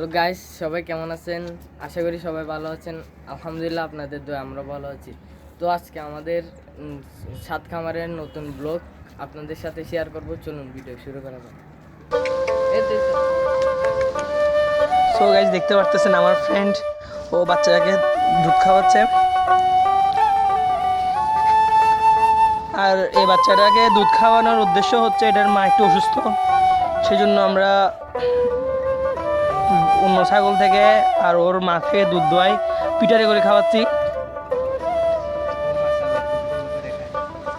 Hello guys, সবাই কেমন আছেন? আশা করি সবাই ভালো আছেন। আলহামদুলিল্লাহ, আপনাদের দোয়া আমরা ভালো আছি। তো আজকে আমাদের সাত খামারের নতুন ব্লগ আপনাদের সাথে শেয়ার করব। চলুন ভিডিও শুরু করা যাক। সো গাইস, দেখতে পারতেছেন আমার ফ্রেন্ড ও বাচ্চাটাকে দুধ খাওয়াচ্ছে। আর এই বাচ্চাটাকে দুধ খাওয়ানোর উদ্দেশ্য হচ্ছে এটার মা একটু অসুস্থ, সেই জন্য আমরা অন্য ছাগল থেকে আর ওর মাকে দুধ দোয়াই পিটারে করে খাওয়াচ্ছি।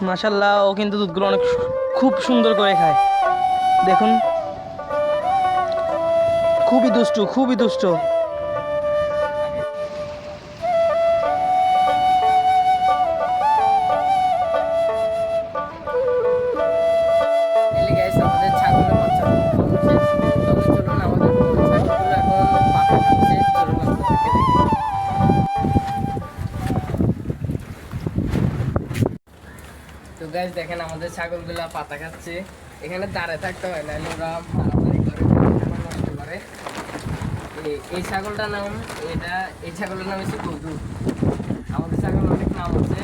মাশাল্লাহ, ও কিন্তু দুধগুলো অনেক খুব সুন্দর করে খায়। দেখুন, খুবই দুষ্টু, খুবই দুষ্ট। গাইস, আমাদের ছাগলের বাচ্চা খাওয়ানো শেষ। তবে চলুন, আমাদের ছাগলগুলো এখন পাতা খাচ্ছে। চলুন আপনাদেরকে দেখাই। তো গাইস দেখেন, আমাদের ছাগলগুলা পাতা খাচ্ছে। এখানে দাঁড়ায় থাকতে হয়, নাহলে ওরা মারামারি করে, নষ্ট করে। এই ছাগলটার নাম এই ছাগলের নাম হচ্ছে গরু। আমাদের ছাগল অনেক নাম আছে।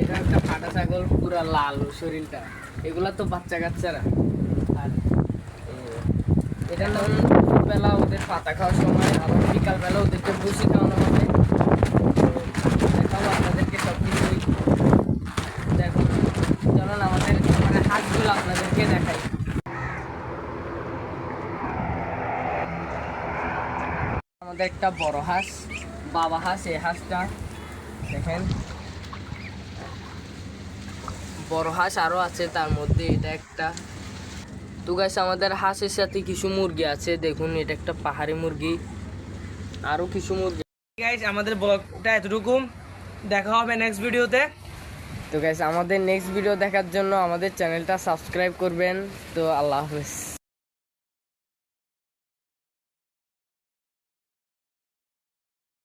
এটা একটা ফাটা ছাগল, পুরা লাল শরীরটা। এগুলা তো বাচ্চা কাচ্চারা। আর এটার নাম বেলা ওদের পাতা খাওয়ার সময়, আবার বিকাল বেলা ওদেরকে ভুসি খাওয়ানো হবে। দেখাবো আপনাদেরকে সব কিছুই। দেখুন, চলুন আমাদের হাঁসগুলো আপনাদেরকে দেখাই। আমাদের একটা বড় হাঁস, বাবা হাঁস। এই হাঁসটা দেখেন, বড় হাঁস আরো আছে, তার মধ্যে এটা একটা। তো গাইস, আমাদের হাঁসের সাথে কিছু মুরগি আছে। দেখুন, এটা একটা পাহাড়ি মুরগি, আরো কিছু মুরগি। গাইস, আমাদের ব্লগটা এতটুকু, দেখা হবে নেক্সট ভিডিওতে। তো গাইস, আমাদের নেক্সট ভিডিও দেখার জন্য আমাদের চ্যানেলটা সাবস্ক্রাইব করবেন। তো আল্লাহ হাফেজ।